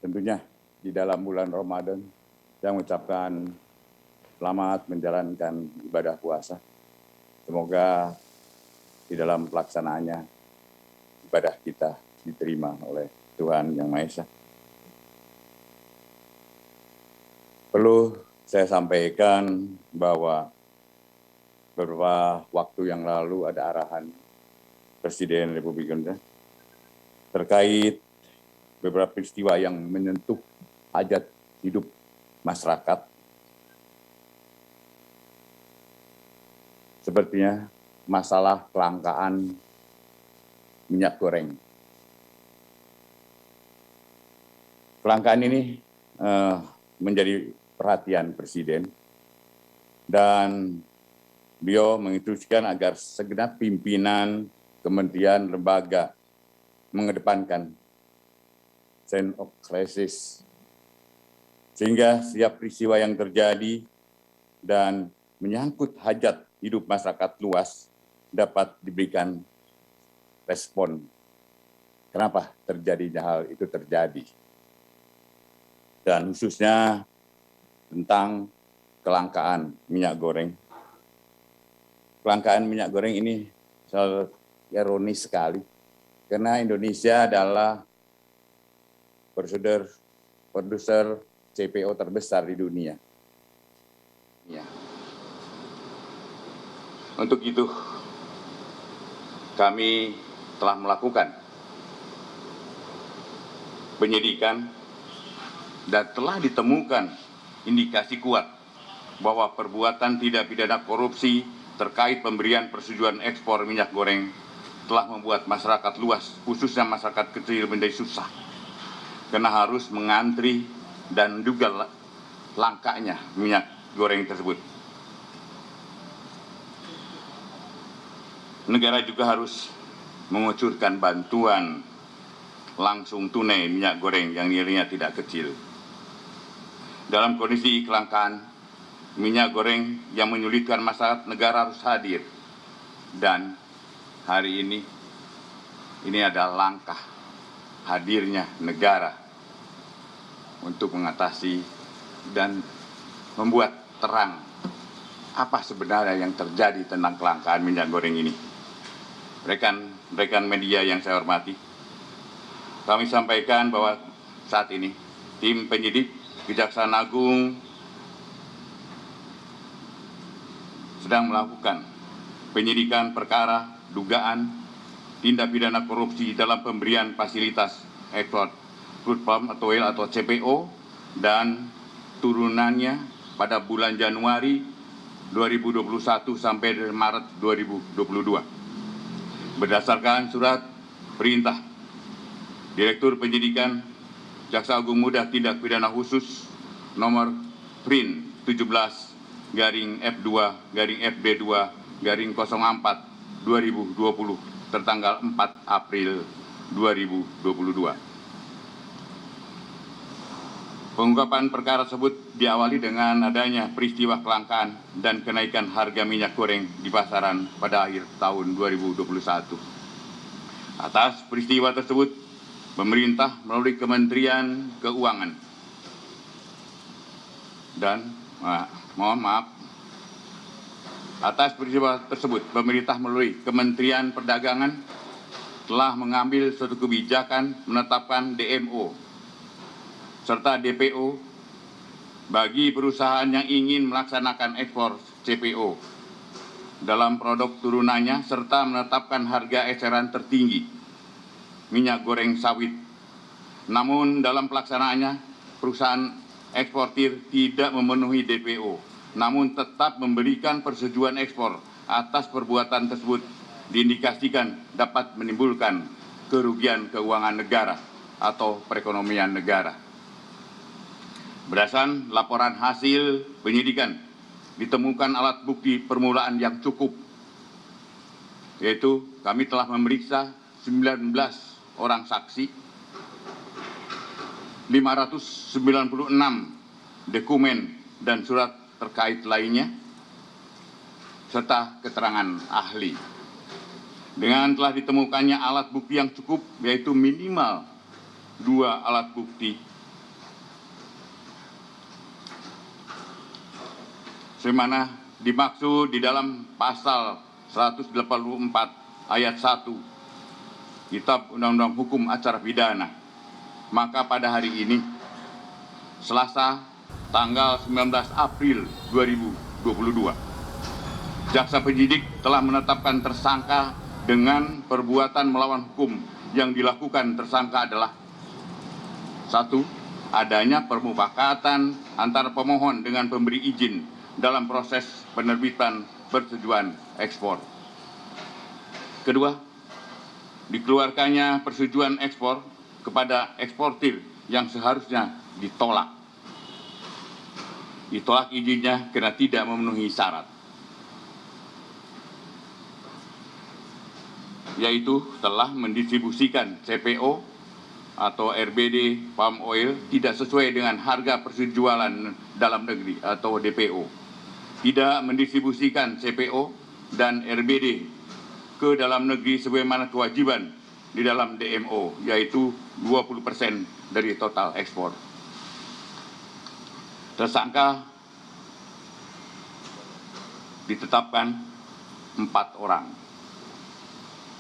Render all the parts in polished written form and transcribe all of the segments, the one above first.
tentunya di dalam bulan Ramadan, saya mengucapkan selamat menjalankan ibadah puasa. Semoga di dalam pelaksanaannya ibadah kita diterima oleh Tuhan Yang Maha Esa. Perlu saya sampaikan bahwa beberapa waktu yang lalu ada arahan Presiden Republik Indonesia terkait beberapa peristiwa yang menyentuh hajat hidup masyarakat. Sepertinya masalah kelangkaan minyak goreng. Kelangkaan ini menjadi perhatian Presiden dan beliau menginstruksikan agar segenap pimpinan kementerian lembaga mengedepankan sense of crisis sehingga setiap peristiwa yang terjadi dan menyangkut hajat hidup masyarakat luas dapat diberikan respon. Kenapa terjadinya hal itu terjadi? Dan khususnya tentang kelangkaan minyak goreng. Kelangkaan minyak goreng ini sangat ironis sekali, karena Indonesia adalah produser CPO terbesar di dunia. Ya. Untuk itu, kami telah melakukan penyidikan dan telah ditemukan indikasi kuat bahwa perbuatan tindak pidana korupsi terkait pemberian persetujuan ekspor minyak goreng telah membuat masyarakat luas, khususnya masyarakat kecil, menjadi susah karena harus mengantri dan juga langkanya minyak goreng tersebut. Negara juga harus mengucurkan bantuan langsung tunai minyak goreng yang nilainya tidak kecil. Dalam kondisi kelangkaan minyak goreng yang menyulitkan masyarakat, negara harus hadir. Dan hari ini adalah langkah hadirnya negara untuk mengatasi dan membuat terang apa sebenarnya yang terjadi tentang kelangkaan minyak goreng ini. Rekan media yang saya hormati, kami sampaikan bahwa saat ini tim penyidik Kejaksaan Agung sedang melakukan penyidikan perkara dugaan tindak pidana korupsi dalam pemberian fasilitas ekspor crude palm atau oil atau CPO dan turunannya pada bulan Januari 2021 sampai Maret 2022. Berdasarkan surat perintah Direktur Penyidikan Jaksa Agung Muda Tindak Pidana Khusus nomor PRIN 17/FB2/FB2/04/2020 tertanggal 4 April 2022. Pengungkapan perkara tersebut diawali dengan adanya peristiwa kelangkaan dan kenaikan harga minyak goreng di pasaran pada akhir tahun 2021. Atas peristiwa tersebut, pemerintah melalui Kementerian Keuangan dan atas peristiwa tersebut, pemerintah melalui Kementerian Perdagangan telah mengambil suatu kebijakan menetapkan DMO serta DPO bagi perusahaan yang ingin melaksanakan ekspor CPO dalam produk turunannya serta menetapkan harga eceran tertinggi minyak goreng sawit. Namun dalam pelaksanaannya perusahaan eksportir tidak memenuhi DPO, namun tetap memberikan persetujuan ekspor. Atas perbuatan tersebut diindikasikan dapat menimbulkan kerugian keuangan negara atau perekonomian negara. Berdasarkan laporan hasil penyidikan, ditemukan alat bukti permulaan yang cukup, yaitu kami telah memeriksa 19 orang saksi, 596 dokumen dan surat terkait lainnya, serta keterangan ahli. Dengan telah ditemukannya alat bukti yang cukup, yaitu minimal 2 alat bukti sebagaimana dimaksud di dalam pasal 184 ayat 1 Kitab Undang-Undang Hukum Acara Pidana. Maka pada hari ini, Selasa, tanggal 19 April 2022, jaksa penyidik telah menetapkan tersangka dengan perbuatan melawan hukum yang dilakukan tersangka adalah: 1. Adanya permufakatan antara pemohon dengan pemberi izin dalam proses penerbitan persetujuan ekspor. Kedua, dikeluarkannya persetujuan ekspor kepada eksportir yang seharusnya ditolak. Ditolak izinnya karena tidak memenuhi syarat, yaitu telah mendistribusikan CPO atau RBD palm oil tidak sesuai dengan harga persejualan dalam negeri atau DPO, tidak mendistribusikan CPO dan RBD ke dalam negeri sebagaimana kewajiban di dalam DMO, yaitu 20% dari total ekspor. Tersangka ditetapkan 4 orang.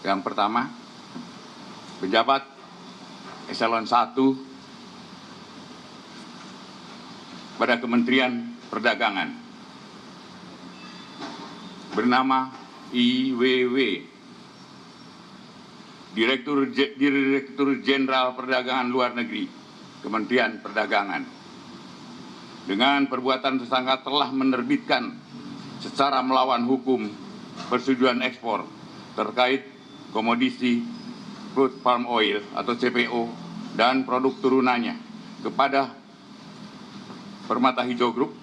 Yang pertama, pejabat Eselon 1 pada Kementerian Perdagangan bernama IWW, Direktur Jenderal Perdagangan Luar Negeri, Kementerian Perdagangan. Dengan perbuatan tersangka telah menerbitkan secara melawan hukum persetujuan ekspor terkait komoditi crude palm oil atau CPO dan produk turunannya kepada Permata Hijau Group,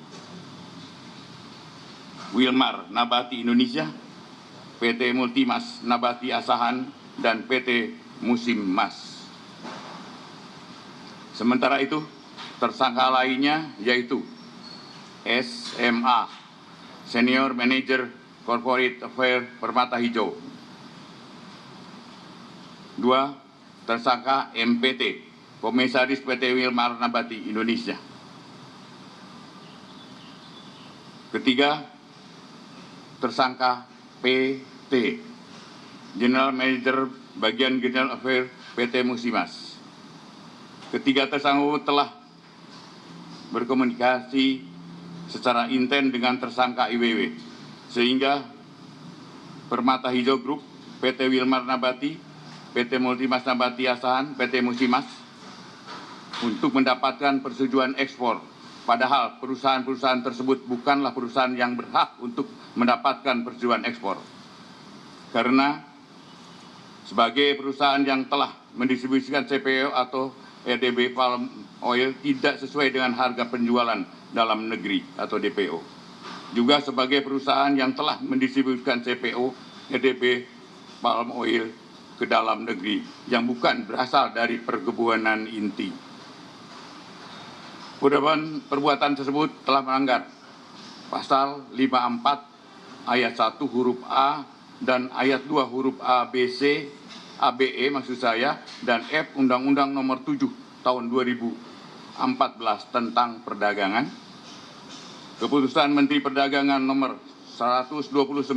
Wilmar Nabati Indonesia, PT Multimas Nabati Asahan, dan PT Musim Mas. Sementara itu, tersangka lainnya yaitu SMA, Senior Manager Corporate Affairs Permata Hijau. 2. Tersangka MPT, Komisaris PT Wilmar Nabati Indonesia. 3. Tersangka PT, General Manager Bagian General Affairs PT Musimas. 3 tersangka telah berkomunikasi secara intens dengan tersangka IWW, sehingga Permata Hijau Group, PT Wilmar Nabati, PT Multimas Nabati Asahan, PT Musimas untuk mendapatkan persetujuan ekspor. Padahal perusahaan-perusahaan tersebut bukanlah perusahaan yang berhak untuk mendapatkan persetujuan ekspor. Karena sebagai perusahaan yang telah mendistribusikan CPO atau RDB palm oil tidak sesuai dengan harga penjualan dalam negeri atau DPO. Juga sebagai perusahaan yang telah mendistribusikan CPO, RDB palm oil ke dalam negeri yang bukan berasal dari perkebunan inti. Perbuatan tersebut telah melanggar pasal 54 ayat 1 huruf A dan ayat 2 huruf A, B, C, ABE maksud saya, dan F Undang-Undang Nomor 7 Tahun 2014 tentang perdagangan, Keputusan Menteri Perdagangan Nomor 129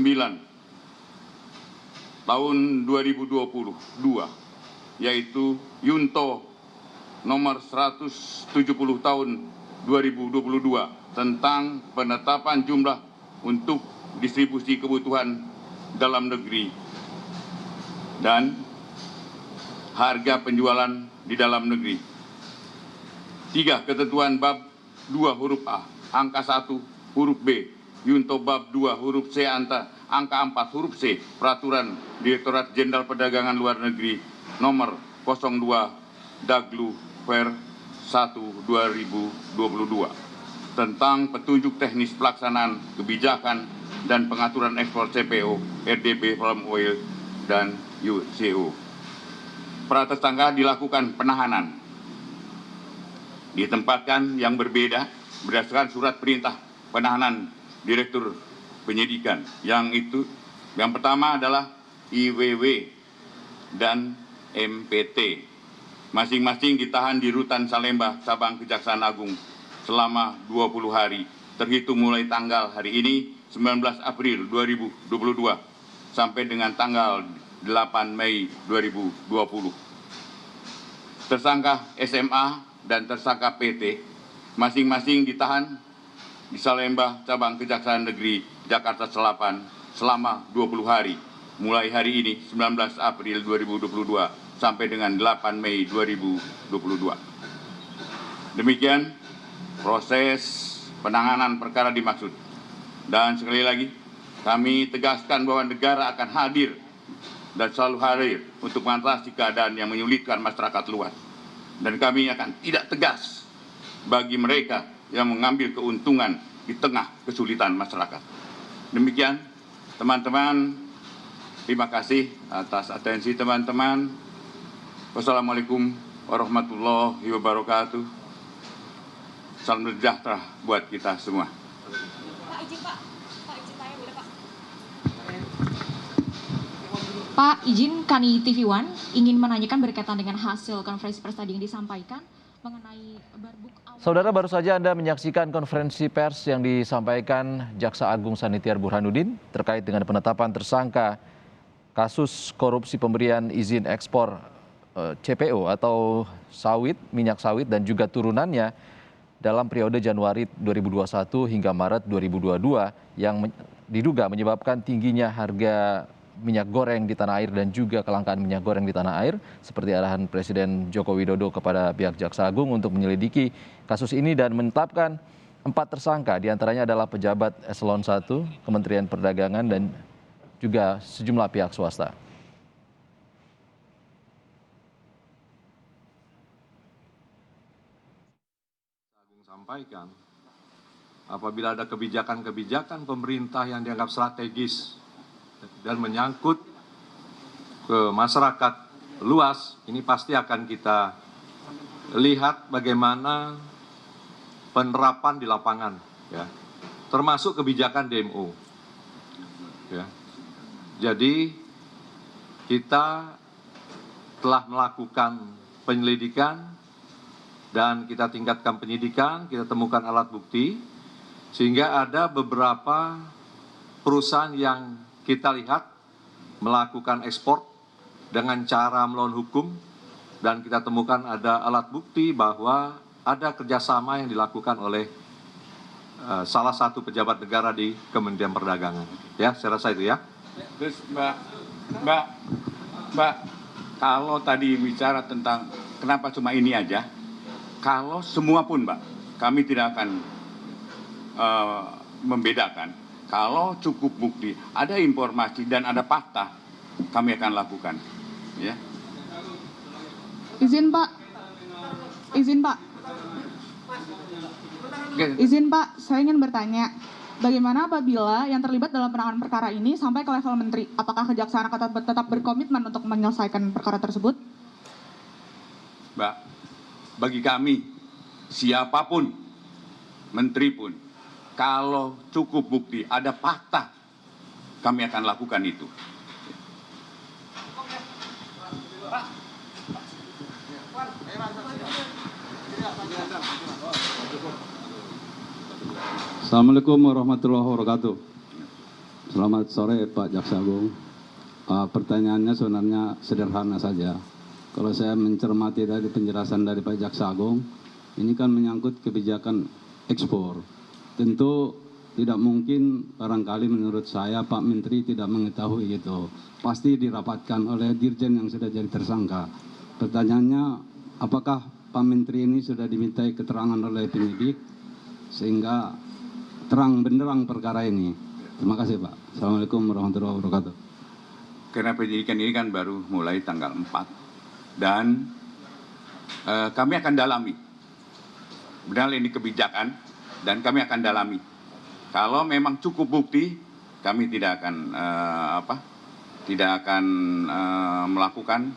Tahun 2022, yaitu Yunto Nomor 170 Tahun 2022 tentang penetapan jumlah untuk distribusi kebutuhan dalam negeri dan harga penjualan di dalam negeri. 3. Ketentuan bab 2 huruf A, angka 1 huruf B, Yunto bab 2 huruf C, angka 4 huruf C, Peraturan Direktorat Jenderal Perdagangan Luar Negeri Nomor 02 Daglu Per 1 2022 tentang petunjuk teknis pelaksanaan kebijakan dan pengaturan ekspor CPO, RDB palm oil, dan UCO. Para tersangka dilakukan penahanan, ditempatkan yang berbeda berdasarkan surat perintah penahanan Direktur Penyidikan. Yang pertama adalah IWW dan MPT. Masing-masing ditahan di Rutan Salemba, Sabang Kejaksaan Agung selama 20 hari terhitung mulai tanggal hari ini 19 April 2022 sampai dengan tanggal 8 Mei 2020. Tersangka SMA dan tersangka PT masing-masing ditahan di Salemba Cabang Kejaksaan Negeri Jakarta Selatan selama 20 hari mulai hari ini 19 April 2022 sampai dengan 8 Mei 2022. Demikian proses penanganan perkara dimaksud. Dan sekali lagi, kami tegaskan bahwa negara akan hadir dan selalu hadir untuk mengatasi keadaan yang menyulitkan masyarakat luas. Dan kami akan tidak tegas bagi mereka yang mengambil keuntungan di tengah kesulitan masyarakat. Demikian, teman-teman, terima kasih atas atensi teman-teman. Wassalamualaikum warahmatullahi wabarakatuh. Salam sejahtera buat kita semua. Pak, izin Pak. Pak, izin tanya boleh Pak? Pak, izin KNI TV One ingin menanyakan berkaitan dengan hasil konferensi pers tadi yang disampaikan mengenai barbuk awal. Saudara, baru saja Anda menyaksikan konferensi pers yang disampaikan Jaksa Agung Sanitiar Burhanuddin terkait dengan penetapan tersangka kasus korupsi pemberian izin ekspor CPO atau sawit, minyak sawit dan juga turunannya dalam periode Januari 2021 hingga Maret 2022 yang diduga menyebabkan tingginya harga minyak goreng di tanah air dan juga kelangkaan minyak goreng di tanah air, seperti arahan Presiden Joko Widodo kepada pihak Jaksa Agung untuk menyelidiki kasus ini dan menetapkan 4 tersangka, diantaranya adalah pejabat Eselon 1, Kementerian Perdagangan dan juga sejumlah pihak swasta. Sampaikan, apabila ada kebijakan-kebijakan pemerintah yang dianggap strategis dan menyangkut ke masyarakat luas, ini pasti akan kita lihat bagaimana penerapan di lapangan, ya, termasuk kebijakan DMO. Ya. Jadi kita telah melakukan penyelidikan dan kita tingkatkan penyidikan, kita temukan alat bukti, sehingga ada beberapa perusahaan yang kita lihat melakukan ekspor dengan cara melawan hukum, dan kita temukan ada alat bukti bahwa ada kerjasama yang dilakukan oleh salah satu pejabat negara di Kementerian Perdagangan. Ya, saya rasa itu ya. Terus Mbak, kalau tadi bicara tentang kenapa cuma ini aja, kalau semua pun Mbak, kami tidak akan membedakan. Kalau cukup bukti, ada informasi dan ada fakta, kami akan lakukan. Ya. Izin Pak, saya ingin bertanya, bagaimana apabila yang terlibat dalam penanganan perkara ini sampai ke level menteri? Apakah kejaksaan akan tetap berkomitmen untuk menyelesaikan perkara tersebut? Mbak, bagi kami, siapapun, menteri pun, kalau cukup bukti, ada fakta, kami akan lakukan itu. Assalamualaikum warahmatullahi wabarakatuh. Selamat sore Pak Jaksa Agung. Pertanyaannya sebenarnya sederhana saja. Kalau saya mencermati dari penjelasan dari Pak Jaksa Agung, ini kan menyangkut kebijakan ekspor. Tentu tidak mungkin barangkali menurut saya Pak Menteri tidak mengetahui itu. Pasti dirapatkan oleh Dirjen yang sudah jadi tersangka. Pertanyaannya, apakah Pak Menteri ini sudah dimintai keterangan oleh penyidik sehingga terang benderang perkara ini? Terima kasih Pak. Assalamualaikum warahmatullahi wabarakatuh. Karena penyidikan ini kan baru mulai tanggal 4. Dan kami akan dalami. Benar ini kebijakan dan kami akan dalami. Kalau memang cukup bukti, kami tidak akan melakukan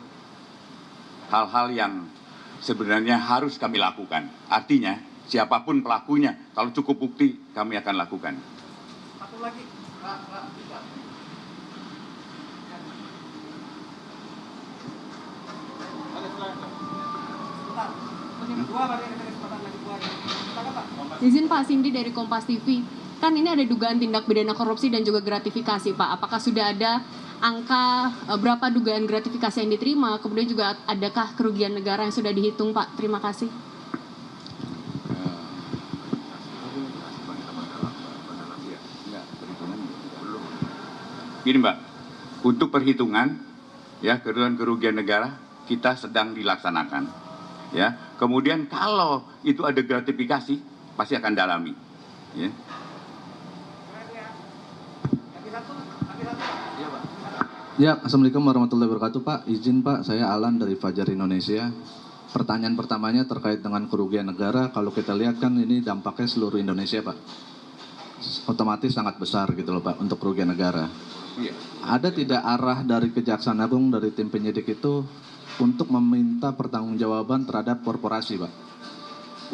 hal-hal yang sebenarnya harus kami lakukan. Artinya siapapun pelakunya, kalau cukup bukti kami akan lakukan. Satu lagi. Dua, kesempatan lagi dua. Izin Pak, Cindy dari Kompas TV. Kan ini ada dugaan tindak pidana korupsi dan juga gratifikasi Pak. Apakah sudah ada angka berapa dugaan gratifikasi yang diterima? Kemudian juga adakah kerugian negara yang sudah dihitung Pak? Terima kasih. Gini Mbak, untuk perhitungan ya kerugian negara kita sedang dilaksanakan. Ya, kemudian kalau itu ada gratifikasi pasti akan dalami. Ya. Ya, Assalamualaikum warahmatullahi wabarakatuh Pak. Izin Pak, saya Alan dari Fajar Indonesia. Pertanyaan pertamanya terkait dengan kerugian negara. Kalau kita lihat kan ini dampaknya seluruh Indonesia Pak. Otomatis sangat besar gitu loh Pak untuk kerugian negara. Iya. Ada tidak arah dari Kejaksaan Agung, dari tim penyidik itu untuk meminta pertanggungjawaban terhadap korporasi Pak?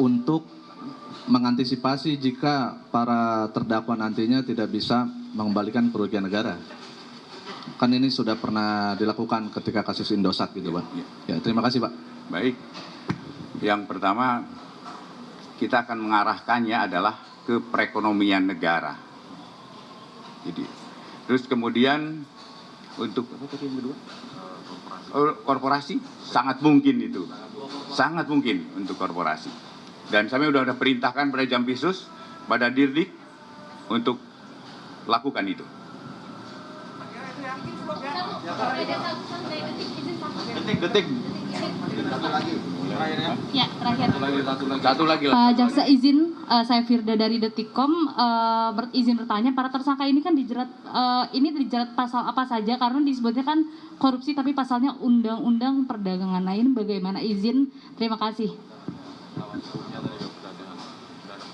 Untuk mengantisipasi jika para terdakwa nantinya tidak bisa mengembalikan kerugian negara. Kan ini sudah pernah dilakukan ketika kasus Indosat gitu Pak. Ya, terima kasih Pak. Baik. Yang pertama kita akan mengarahkannya adalah ke perekonomian negara. Jadi, terus kemudian untuk apa tadi yang kedua? Korporasi sangat mungkin itu, sangat mungkin untuk korporasi. Dan kami sudah perintahkan pada Jampisus, pada Dirdik untuk lakukan itu. Detik. Ya, terakhir. Satu lagi. Pak Jaksa izin, saya Firda dari Detikcom, izin bertanya, para tersangka ini kan dijerat pasal apa saja, karena disebutnya kan korupsi tapi pasalnya undang-undang perdagangan. Nah ini bagaimana, izin, terima kasih.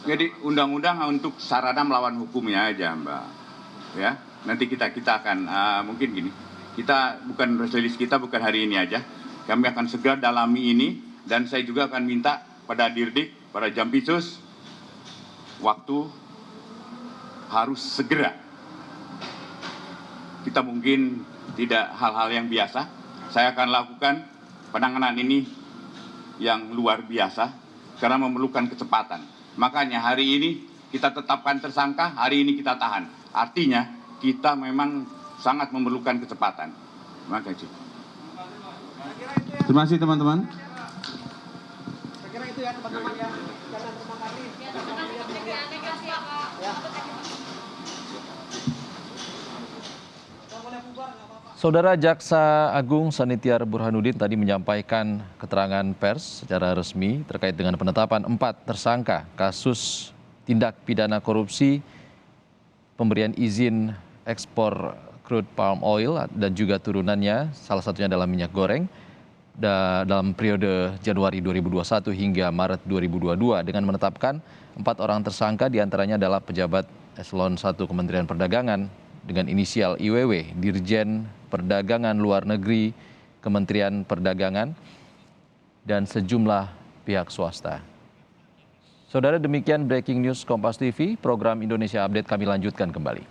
Jadi undang-undang untuk sarana melawan hukumnya aja Mbak. Ya, nanti kita akan mungkin gini, kita bukan rilis kita bukan hari ini aja, kami akan segera dalami ini dan saya juga akan minta pada Dirdik, pada Jampisus, waktu harus segera. Kita mungkin tidak hal-hal yang biasa, saya akan lakukan penanganan ini yang luar biasa karena memerlukan kecepatan. Makanya hari ini kita tetapkan tersangka, hari ini kita tahan. Artinya kita memang sangat memerlukan kecepatan. Terima kasih. Terima kasih teman-teman. Saya kira itu ya teman-teman ya. Jangan terima kasih. Saudara Jaksa Agung Sanitiar Burhanuddin tadi menyampaikan keterangan pers secara resmi terkait dengan penetapan 4 tersangka kasus tindak pidana korupsi pemberian izin ekspor crude palm oil dan juga turunannya, salah satunya adalah minyak goreng, dalam periode Januari 2021 hingga Maret 2022 dengan menetapkan 4 orang tersangka, diantaranya adalah pejabat eselon 1 Kementerian Perdagangan dengan inisial IWW, Dirjen Perdagangan Luar Negeri Kementerian Perdagangan, dan sejumlah pihak swasta. Saudara, demikian breaking news Kompas TV, program Indonesia Update kami lanjutkan kembali.